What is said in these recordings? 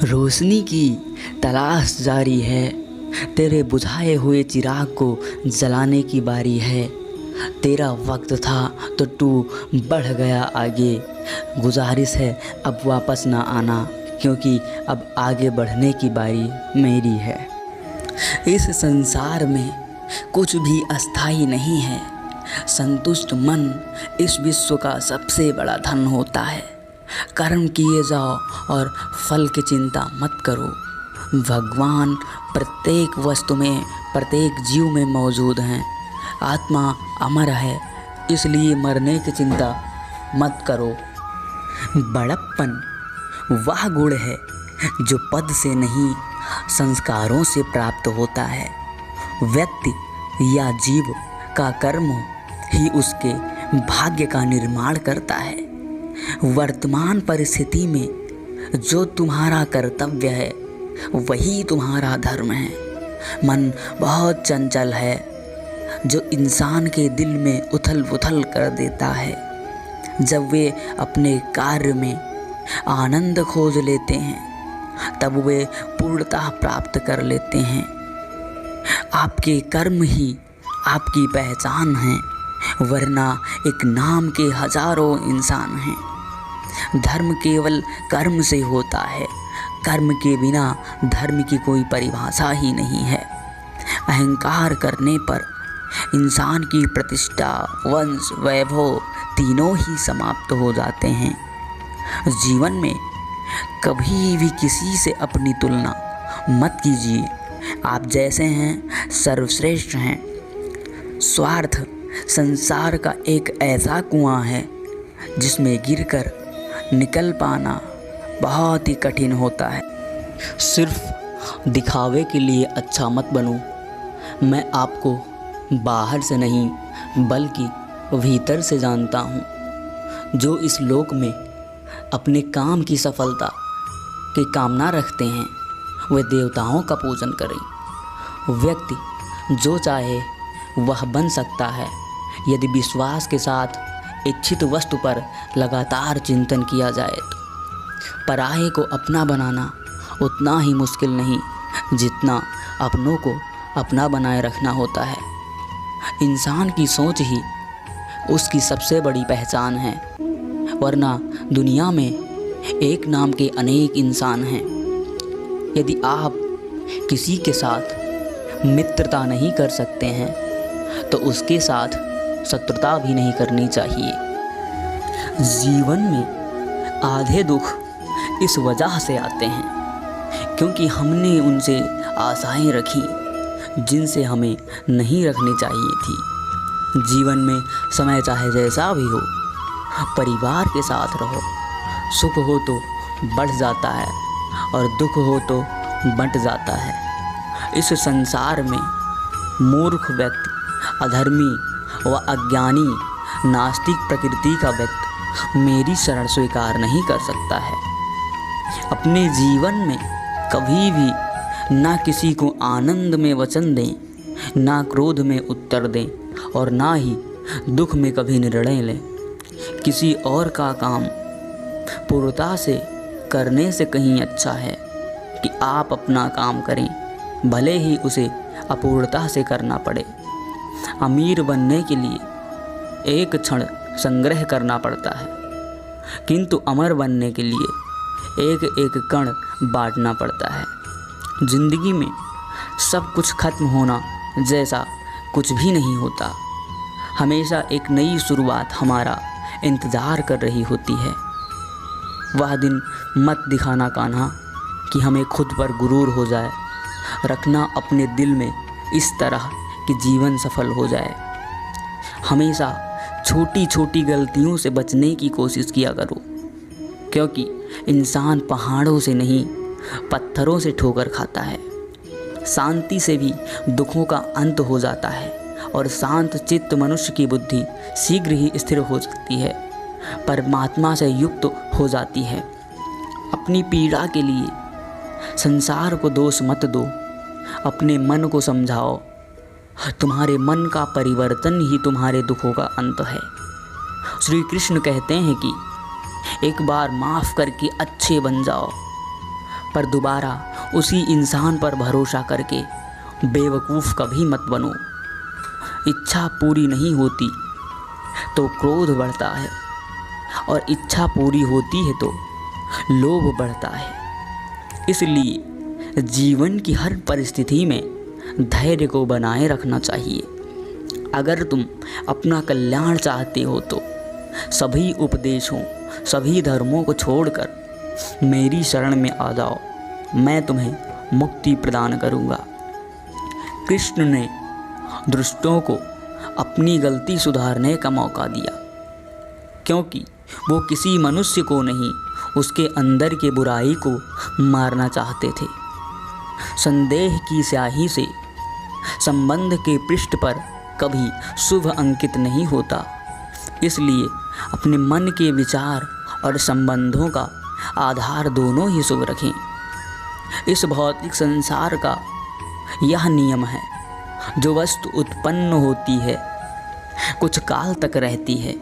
रोशनी की तलाश जारी है, तेरे बुझाए हुए चिराग को जलाने की बारी है। तेरा वक्त था तो तू बढ़ गया आगे, गुजारिश है अब वापस ना आना, क्योंकि अब आगे बढ़ने की बारी मेरी है। इस संसार में कुछ भी अस्थाई नहीं है, संतुष्ट मन इस विश्व का सबसे बड़ा धन होता है। कर्म किए जाओ और फल की चिंता मत करो। भगवान प्रत्येक वस्तु में, प्रत्येक जीव में मौजूद हैं। आत्मा अमर है, इसलिए मरने की चिंता मत करो। बड़प्पन वह गुण है जो पद से नहीं, संस्कारों से प्राप्त होता है। व्यक्ति या जीव का कर्म ही उसके भाग्य का निर्माण करता है। वर्तमान परिस्थिति में जो तुम्हारा कर्तव्य है वही तुम्हारा धर्म है। मन बहुत चंचल है, जो इंसान के दिल में उथल पुथल कर देता है। जब वे अपने कार्य में आनंद खोज लेते हैं तब वे पूर्णता प्राप्त कर लेते हैं। आपके कर्म ही आपकी पहचान है, वरना एक नाम के हजारों इंसान हैं। धर्म केवल कर्म से होता है, कर्म के बिना धर्म की कोई परिभाषा ही नहीं है। अहंकार करने पर इंसान की प्रतिष्ठा, वंश, वैभव तीनों ही समाप्त हो जाते हैं। जीवन में कभी भी किसी से अपनी तुलना मत कीजिए। आप जैसे हैं सर्वश्रेष्ठ हैं। स्वार्थ संसार का एक ऐसा कुआं है जिसमें गिरकर निकल पाना बहुत ही कठिन होता है। सिर्फ दिखावे के लिए अच्छा मत बनो। मैं आपको बाहर से नहीं बल्कि भीतर से जानता हूँ। जो इस लोक में अपने काम की सफलता की कामना रखते हैं वे देवताओं का पूजन करें। व्यक्ति जो चाहे वह बन सकता है यदि विश्वास के साथ इच्छित वस्तु पर लगातार चिंतन किया जाए तो। पराये को अपना बनाना उतना ही मुश्किल नहीं जितना अपनों को अपना बनाए रखना होता है। इंसान की सोच ही उसकी सबसे बड़ी पहचान है, वरना दुनिया में एक नाम के अनेक इंसान हैं। यदि आप किसी के साथ मित्रता नहीं कर सकते हैं तो उसके साथ शत्रुता भी नहीं करनी चाहिए। जीवन में आधे दुख इस वजह से आते हैं क्योंकि हमने उनसे आशाएं रखी जिनसे हमें नहीं रखनी चाहिए थी। जीवन में समय चाहे जैसा भी हो, परिवार के साथ रहो। सुख हो तो बढ़ जाता है और दुख हो तो बंट जाता है। इस संसार में मूर्ख व्यक्ति, अधर्मी व अज्ञानी, नास्तिक प्रकृति का व्यक्ति मेरी शरण स्वीकार नहीं कर सकता है। अपने जीवन में कभी भी ना किसी को आनंद में वचन दें, ना क्रोध में उत्तर दें और ना ही दुख में कभी निर्णय लें। किसी और का काम पूर्णता से करने से कहीं अच्छा है कि आप अपना काम करें, भले ही उसे अपूर्णता से करना पड़े। अमीर बनने के लिए एक क्षण संग्रह करना पड़ता है, किंतु अमर बनने के लिए एक एक कण बांटना पड़ता है। जिंदगी में सब कुछ खत्म होना जैसा कुछ भी नहीं होता। हमेशा एक नई शुरुआत हमारा इंतज़ार कर रही होती है। वह दिन मत दिखाना कान्हा कि हमें खुद पर गुरूर हो जाए। रखना अपने दिल में इस तरह कि जीवन सफल हो जाए। हमेशा छोटी छोटी गलतियों से बचने की कोशिश किया करो, क्योंकि इंसान पहाड़ों से नहीं पत्थरों से ठोकर खाता है। शांति से भी दुखों का अंत हो जाता है और शांत चित्त मनुष्य की बुद्धि शीघ्र ही स्थिर हो सकती है, परमात्मा से युक्त हो जाती है। अपनी पीड़ा के लिए संसार को दोष मत दो, अपने मन को समझाओ। तुम्हारे मन का परिवर्तन ही तुम्हारे दुखों का अंत है। श्री कृष्ण कहते हैं कि एक बार माफ़ करके अच्छे बन जाओ, पर दोबारा उसी इंसान पर भरोसा करके बेवकूफ़ कभी मत बनो। इच्छा पूरी नहीं होती तो क्रोध बढ़ता है, और इच्छा पूरी होती है तो लोभ बढ़ता है। इसलिए जीवन की हर परिस्थिति में धैर्य को बनाए रखना चाहिए। अगर तुम अपना कल्याण चाहते हो तो सभी उपदेशों, सभी धर्मों को छोड़कर मेरी शरण में आ जाओ, मैं तुम्हें मुक्ति प्रदान करूँगा। कृष्ण ने दुष्टों को अपनी गलती सुधारने का मौका दिया, क्योंकि वो किसी मनुष्य को नहीं, उसके अंदर के बुराई को मारना चाहते थे। संदेह की स्याही से संबंध के पृष्ठ पर कभी शुभ अंकित नहीं होता। इसलिए अपने मन के विचार और संबंधों का आधार दोनों ही शुभ रखें। इस भौतिक संसार का यह नियम है, जो वस्तु उत्पन्न होती है कुछ काल तक रहती है,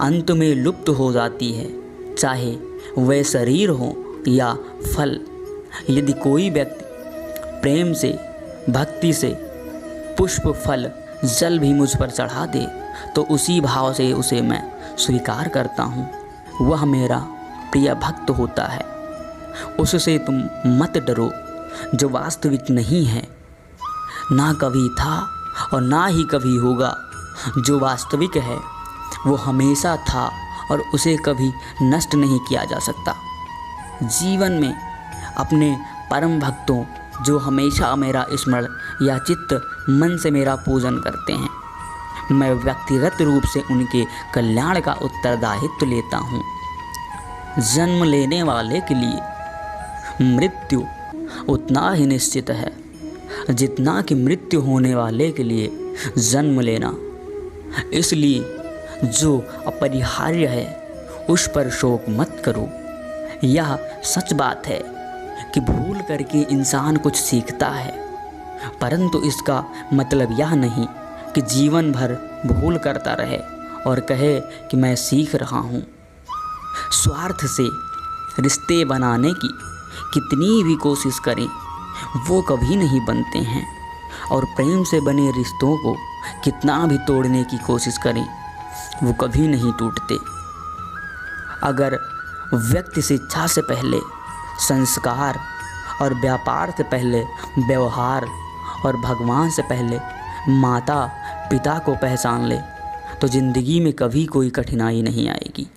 अंत में लुप्त हो जाती है, चाहे वह शरीर हो या फल। यदि कोई व्यक्ति प्रेम से, भक्ति से पुष्प, फल, जल भी मुझ पर चढ़ा दे तो उसी भाव से उसे मैं स्वीकार करता हूँ। वह मेरा प्रिय भक्त होता है। उससे तुम मत डरो जो वास्तविक नहीं है, ना कभी था और ना ही कभी होगा। जो वास्तविक है वो हमेशा था और उसे कभी नष्ट नहीं किया जा सकता। जीवन में अपने परम भक्तों जो हमेशा मेरा स्मरण या चित्त मन से मेरा पूजन करते हैं, मैं व्यक्तिगत रूप से उनके कल्याण का उत्तरदायित्व लेता हूँ। जन्म लेने वाले के लिए मृत्यु उतना ही निश्चित है जितना कि मृत्यु होने वाले के लिए जन्म लेना। इसलिए जो अपरिहार्य है उस पर शोक मत करो। यह सच बात है कि भूल करके इंसान कुछ सीखता है, परंतु इसका मतलब यह नहीं कि जीवन भर भूल करता रहे और कहे कि मैं सीख रहा हूँ। स्वार्थ से रिश्ते बनाने की कितनी भी कोशिश करें वो कभी नहीं बनते हैं, और प्रेम से बने रिश्तों को कितना भी तोड़ने की कोशिश करें वो कभी नहीं टूटते। अगर व्यक्ति शिक्षा से पहले संस्कार और व्यापार से पहले व्यवहार और भगवान से पहले माता पिता को पहचान ले तो ज़िंदगी में कभी कोई कठिनाई नहीं आएगी।